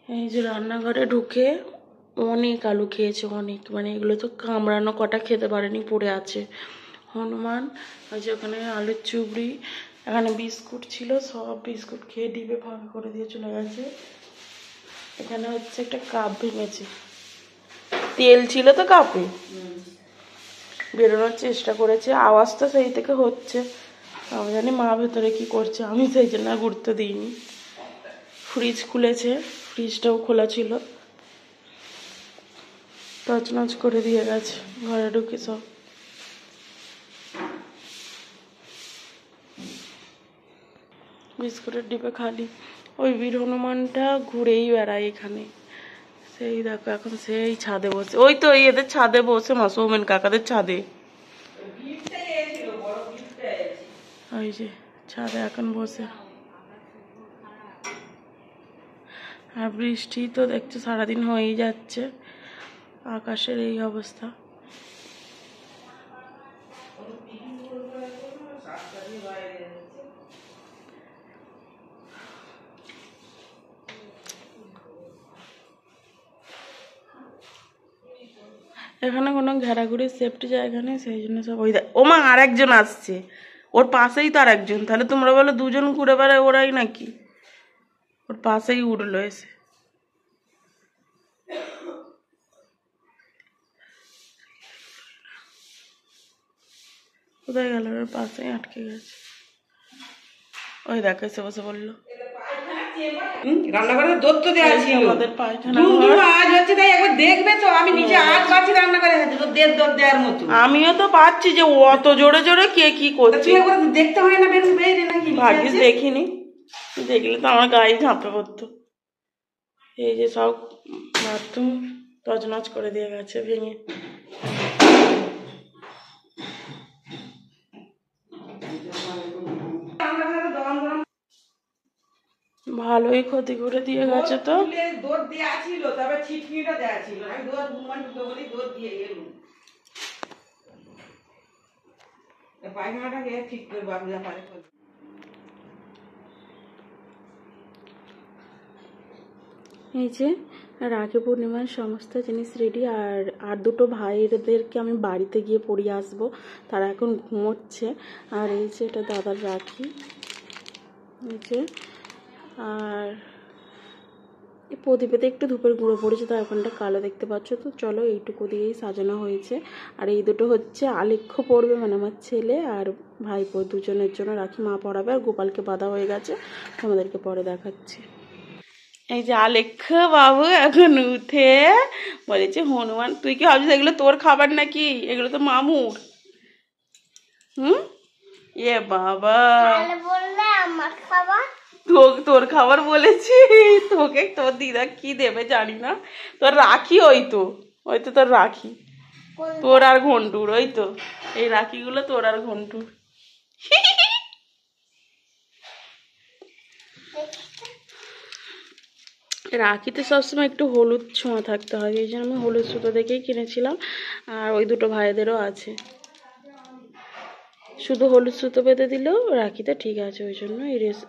এই যে রান্নাঘরে ঢুকে অনেক আলু খেয়েছে, অনেক, মানে এগুলো তো কামড়ানো, কটা খেতে পারেনি, পড়ে আছে। হনুমান ওই যে ওখানে আলুর চুবড়ি, এখানে বিস্কুট ছিল, সব বিস্কুট খেয়ে ডিবে ফাঁকা করে দিয়ে চলে গেছে। এখানে হচ্ছে একটা কাপ ভেঙেছে, তেল ছিল তো কাপে, বেরোনোর চেষ্টা করেছে, আওয়াজ তো সেই থেকে হচ্ছে। আমি জানি মা ভেতরে কি করছে, আমি সেই জন্য গুরুত্ব দিইনি। ফ্রিজ খুলেছে, ফ্রিজটাও খোলা ছিল, তছনছ করে দিয়ে গেছে ঘরে ঢুকে সব। বিস্কুটের ডিবে খালি। ওই বীর হনুমানটা ঘুরেই বেড়ায় এখানে, সেই দেখো এখন সেই ছাদে বসে, ওই তো এদের ছাদে বসে, মা সৌমেন কাকাদের ছাদে, ওই যে ছাদে এখন বসে। আর বৃষ্টি তো দেখছো সারাদিন হয়েই যাচ্ছে, আকাশের এই অবস্থা। এখানে কোনো ঘেরাঘুরির সেফটি জায়গা নেই, সেই জন্য সব ওই ও মা আর একজন আসছে, ওর পাশেই তো আর একজন, তাহলে তোমরা বলো দুজন ঘুরে বেড়ায় ওরাই নাকি, ওর পাশেই উঠলো এসে। কোথায় গেল, ওর পাশেই আটকে গেছে, ওই দেখো এসে বসে বললো। রান্নাঘরে দোর তো দেওয়া ছিল, আমাদের পায়খানা আজ হচ্ছে, তাই একবার দেখবে তো, আমি নিচে আজ পাচ্ছি রান্নাঘরে দোর দেওয়ার মতো। আমিও তো পাচ্ছি যে অত জোরে জোরে কে কি করছে, একবার দেখতে হয় না বেরোন বেরে নাকি? ভাগ্যিস দেখিনি, দেখলে তো আমার গায়ে ঝাঁপে পড়তো। এই যে সব বাথরুম তছনছ করে দিয়ে গেছে ভেঙে। ভালোই ক্ষতি করে দিয়ে গেছে তো। দৌড় দেওয়া ছিল, তবে ছিটকিটা দেওয়া ছিল, আমি দৌড় ঘুমান ঢুকে বলি দৌড় দিয়ে এলুম। পায়খানাটাকে ঠিক করে বাবু যা পারে। এই যে রাখি পূর্ণিমার সমস্ত জিনিস রেডি, আর দুটো ভাইদেরকে আমি বাড়িতে গিয়ে পরিয়ে আসবো, তারা এখন ঘুমোচ্ছে। আর এই যে এটা দাদার রাখি, এই যে, আর এই প্রদীপেতে একটু ধূপের গুঁড়ো পড়েছে, তাই ওখানটা কালো দেখতে পাচ্ছ। তো চলো এইটুকু দিয়েই সাজানো হয়েছে। আর এই দুটো হচ্ছে আলেখ্য পড়বে, মানে আমার ছেলে আর ভাইপো দুজনের জন্য রাখি মা পড়াবে, আর গোপালকে বাঁধা হয়ে গেছে, তোমাদেরকে পরে দেখাচ্ছি। এই যে আলেখ্য বাবু এখন উঠে বলেছে হনুমান, তুই কি ভাবছিস এগুলো তোর খাবার নাকি, এগুলো তো মামুর। এ বাবা, তোর খাবার বলেছি, তোকে তোর দিদা কি দেবে জানি না, তোর রাখি, ওই তো তোর রাখি, তোর আর ঘন্টুর, ওই তো এই রাখিগুলো তোর আর ঘন্টুর। রাখিতে সবসময় একটু হলুদ ছোঁয়া থাকতে হয়, এই জন্য আমি হলুদ সুতো দেখেই কিনেছিলাম। আর ওই দুটো ভাইদেরও আছে, শুধু হলুদ সুতো বেঁধে দিলেও রাখিতে ঠিক আছে, ওই জন্য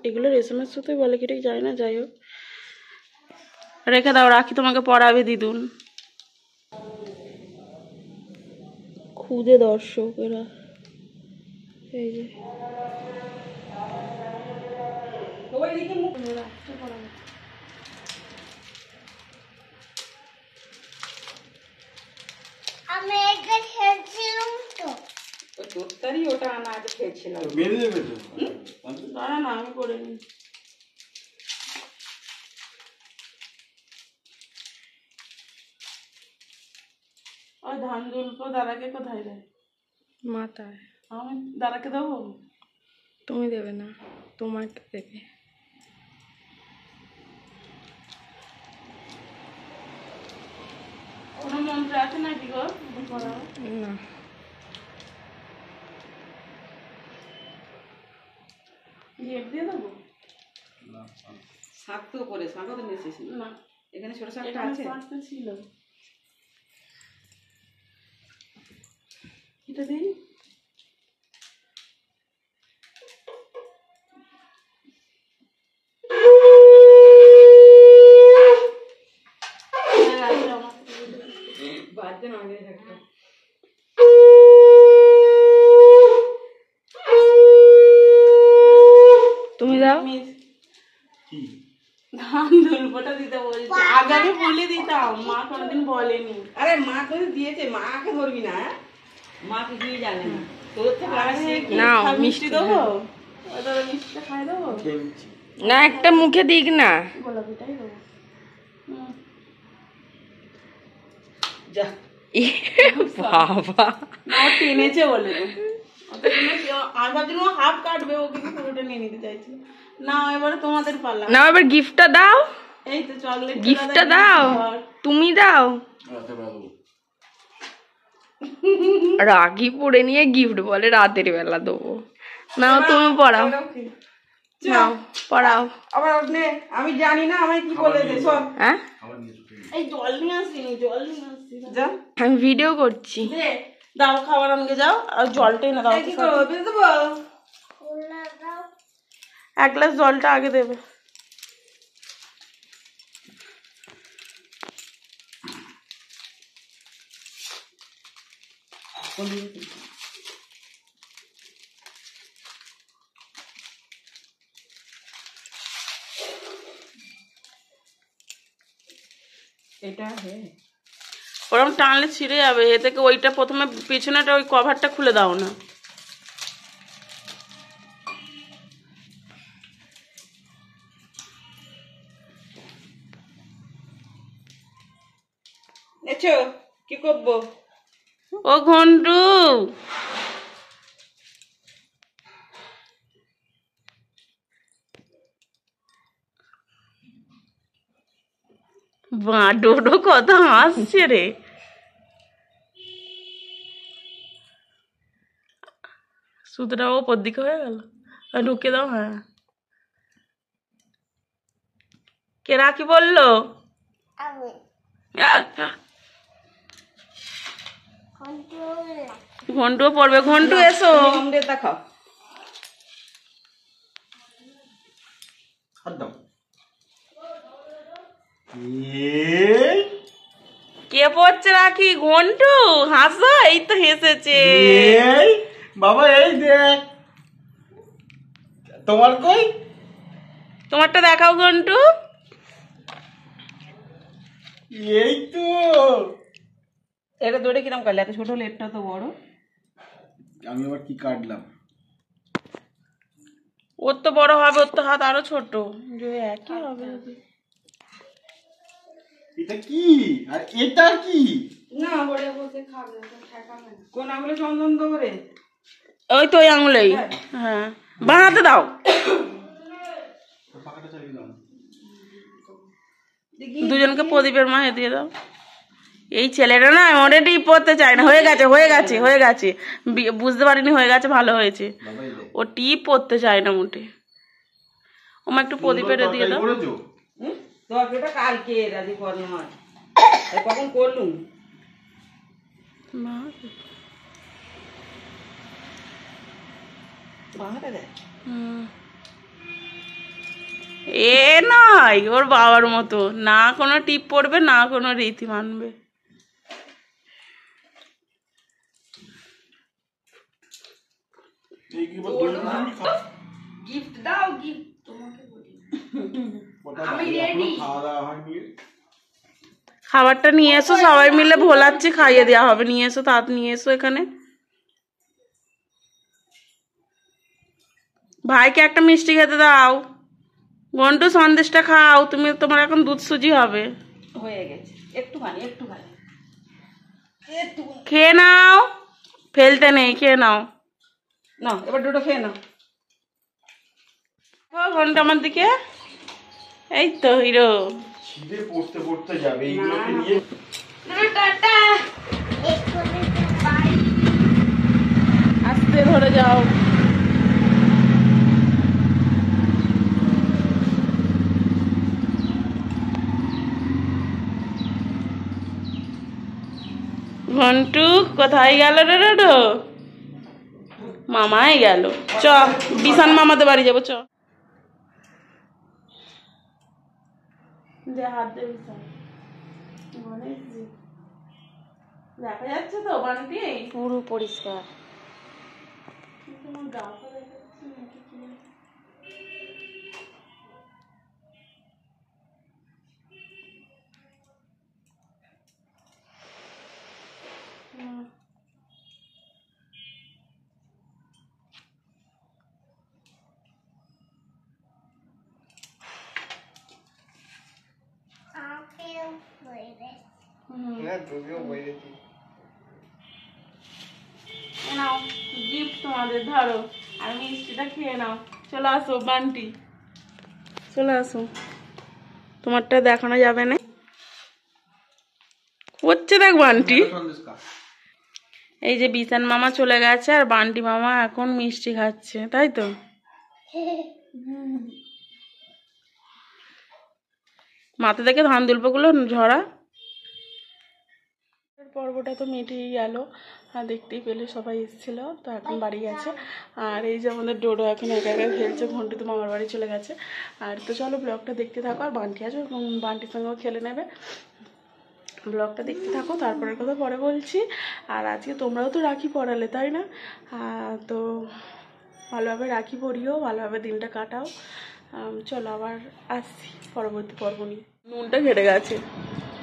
এগুলো রেশমের সুতোই বলে কি ঠিক যায় না, যাই হোক রেখে দাও, রাখি তোমাকে পরাবে দিদুন। খুদে দর্শক এরা, এই যে ওটা আনা আগে খেয়েছিলাম, না আমি করে নি। ওই ধান দুলপো দাদাকে কোথায় দেয়? মাথায়। আমি দাদাকে দেবো? তুমি দেবে না, তোমাকে দেবে। কোনো মন্ত্র আছে নাকি গো না, গেট দিয়ে দেবো? শাক তো করে শাকও তো নেছিস না, এখানে ছোট শাকটা আছে, শাকটা ছিল, এটা দিই। দাও। কি ধান দুলপোটা দিতে বলছি, আগে আমি বলে দিতাম, মা কোনোদিন বলেনি। আরে মা করে দিয়েছে, মাকে ধরবি না, হ্যাঁ? মা কিছুই জানে না, তোর থেকে আগে শিখি। নাও মিষ্টি মিষ্টি দেবো, ওদের মিষ্টিটা খাই দেবো, খেলছি না, একটা মুখে দিক না। গোলাপিটাই দেবো। যা বাবা, না ও টেনেছে বলে তো। ওটা টেনেছে, আমি ভাবছিলাম ও হাফ কাটবে, ও কিন্তু পুরোটা নিয়ে নিতে চাইছিল। না এবারে তোমাদের পালা। না এবার গিফটটা দাও, এই তো চকলেট গিফটটা দাও, তুমি দাও। রাতে বেলা দেবো। রাখি পরে নিয়ে গিফট বলে রাতের বেলা দেবো। নাও তুমি পড়াও, নাও পড়াও। আবার নে, আমি জানি না আমায় কি বলে দে, সব হ্যাঁ, আবার নিয়ে চলে এই জল নিয়ে আসিনি, জল নিয়ে আসছি। যা। আমি ভিডিও করছি। দে, দাও খাবার আমাকে, যাও আর জলটাই না দাও। এই কি করবো, দিয়ে দেবো? এক গ্লাস জলটা আগে দেবে। এটা হে ওরকম টানলে ছিঁড়ে যাবে, এ থেকে ওইটা প্রথমে পিছনেটা ওই কভারটা খুলে দাও না। এছো কি করবো? ও ঘন্টু, ডোডো কত হাসছে রে। সুতোটা ওপর দিকে হয়ে গেল, ঢুকে দাও। হ্যাঁ, কে রাখি বললো? ঘন্টুও পড়বে, ঘন্টু এসো। অমলেট দেখাও। হাত দাও। এই কে পড়ছে রাখি? ঘন্টু, হাসো। এই তো হেসেছে। এই বাবা, এই দেখ তোমার কই? তোমারটা দেখাও ঘন্টু। এই তো। এটা দৌড়ে কিরম করলে? এত ছোট লেটটা তো বড়। আমি আবার কি কাটলাম? ওর তো বড় হবে, ওর তো হাত আরো ছোট, যে একই হবে। এটা কি আর এটা কি? না বড়ে বসে খাবে, কোন আঙুলে চন্দন দেবো রে? ওই তো ওই আঙুলেই। হ্যাঁ, বানাতে দাও। পাখাটা চালিয়ে দাও। দুজনকে প্রদীপের মাহে দিয়ে দাও। এই ছেলেটা না ওরে টিপ পড়তে চায় না। হয়ে গেছে, হয়ে গেছে, হয়ে গেছে, বুঝতে পারিনি, হয়ে গেছে, ভালো হয়েছে। বাবা এই দেখ। ও টিপ পড়তে চায় না মোটে। ওমা একটু প্রদীপের দিয়ে দাও। করেছো? তরকারিটা কালকে রাজি কর নয়, কখন করলুম? বাহারে দেখ। এ নয় ওর বাবার মতো, না কোনো টিপ পড়বে না কোনো রীতি মানবে। এই কি বল? গিফট দাও, গিফট তোমাকে বলি। আমি রেডি। খাওয়া দাওয়া হয়নি। খাবারটা নিয়ে এসো, সবাই মিলে ভোলাচ্ছি, খাইয়ে দেওয়া হবে। নিয়ে এসো, তাড়াতাড়ি নিয়ে এসো এখানে। ভাইকে একটা মিষ্টি খেতে দাও। ঘন্টু সন্দেশটা খাও, তুমি, তোমার এখন দুধ সুজি হবে। হয়ে গেছে, একটুখানি একটুখানি খেয়ে নাও, ফেলতে নেই, খেয়ে নাও। না, এবার দুটো খেয়ে নাও। ঘন্টা আমার দিকে, এই তো হিরো। খিদে পড়তে পড়তে যাবে এইগুলোকে নিয়ে। আস্তে ধরে যাও। ঘন্টু কোথায় গেল রে ডোডো? মামাই গেল। চ, বিশান মামাদের বাড়ি যাবো, চ। যে হাত দে বিশান। দেখা যাচ্ছে তো বাড়িতে পুরো পরিষ্কার। তোমার গাটা দেখাচ্ছে নাকি কি? নাও গিফট তোমাদের, ধরো আর মিষ্টিটা খেয়ে নাও। চলে আসো বান্টি, চলে আসো, তোমারটা দেখানো যাবে না, হচ্ছে দেখ বান্টি। এই যে বিশান মামা চলে গেছে আর বান্টি মামা এখন মিষ্টি খাচ্ছে, তাই তো? মাথা থেকে ধান দুল্পগুলো ঝরা। পর্বটা তো মিটেই গেল, আর দেখতেই পেলে সবাই এসেছিল, তো এখন বাড়ি গেছে। আর এই যে আমাদের ডোডো এখন একা একা খেলছে, ঘন্টি তো মামার বাড়ি চলে গেছে। আর তো চলো ব্লগটা দেখতে থাকো, আর বান্টি আছে এবং বান্টির সঙ্গেও খেলে নেবে। ব্লগটা দেখতে থাকো, তারপরের কথা পরে বলছি। আর আজকে তোমরাও তো রাখি পরালে, তাই না? তো ভালোভাবে রাখি পরিও, ভালোভাবে দিনটা কাটাও। চলো আবার আসছি পরবর্তী পর্ব নিয়ে। নুনটা ঘেটে গেছে,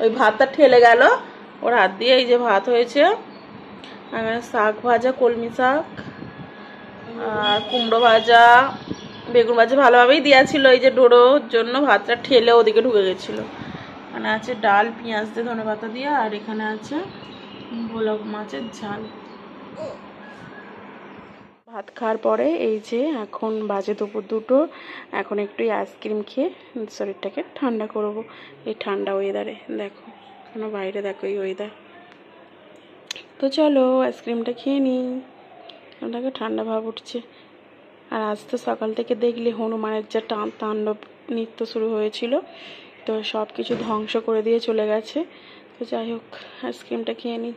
ওই ভাতটা ঠেলে গেল ওর হাত দিয়ে। এই যে ভাত হয়েছে, শাক ভাজা, কলমি শাক আর কুমড়ো ভাজা, বেগুন ভাজা ভালোভাবেই দেওয়া ছিল। এই যে ডোডোর জন্য ভাতটা ঠেলে ওদিকে ঢুকে গেছিলো। এখানে আছে ডাল পেঁয়াজ দিয়ে ধনেপাতা দিয়ে, আর এখানে আছে ভোলা মাছের ঝাল। ভাত খাওয়ার পরে এই যে এখন বাজে দুপুর 2টো, এখন একটু আইসক্রিম খেয়ে শরীরটাকে ঠান্ডা করব। এই ঠান্ডা ওয়েদারে দেখো, কোনো বাইরে দেখো এই ওয়েদার। তো চলো আইসক্রিমটা খেয়ে নিই, ওটাকে ঠান্ডা ভাব উঠছে। আর আজ তো সকাল থেকে দেখলে হনুমানের যা তাণ্ডব নৃত্য শুরু হয়েছিল, তো সব কিছু ধ্বংস করে দিয়ে চলে গেছে। তো যাই হোক আইসক্রিমটা খেয়ে নিই।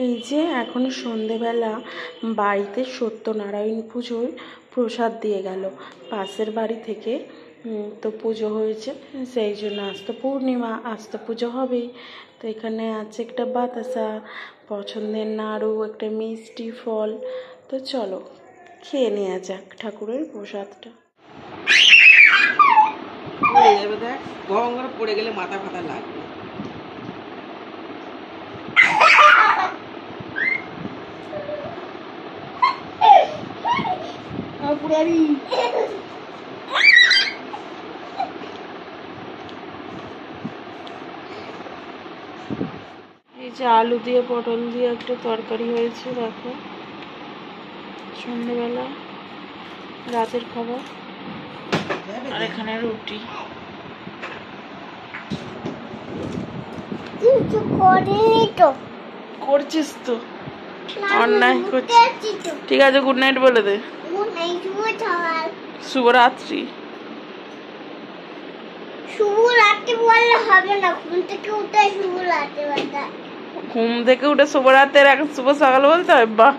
এই যে এখন সন্ধেবেলা বাড়িতে সত্যনারায়ণ পুজোর প্রসাদ দিয়ে গেল পাশের বাড়ি থেকে। তো পুজো হয়েছে, সেই জন্য আজ তো পূর্ণিমা, আজ তো পুজো হবেই। তো এখানে আছে একটা বাতাসা, পছন্দের নাড়ু, একটা মিষ্টি ফল। তো চলো খেয়ে নেওয়া যাক ঠাকুরের প্রসাদটা। পড়ে যাবে, দেখ গরম করে পড়ে গেলে মাথা ফাতা লাগবে। এই যে আলু দিয়ে পটল দিয়ে একটা তরকারি হয়েছে, দেখো সন্ধ্যেবেলা রাতের খাবার। আর এখানে রুটি। করছিস তো, অন্যায় করছিস। ঠিক আছে, গুড নাইট বলে দে। শুভরাত্রি। শুভরাত্রি বললে হবে না, ঘুম থেকে উঠে শুভরাত্রি বলতে। ঘুম থেকে উঠে শুভরাত্রি, এখন শুভ সকাল বলতে হয়? বাহ।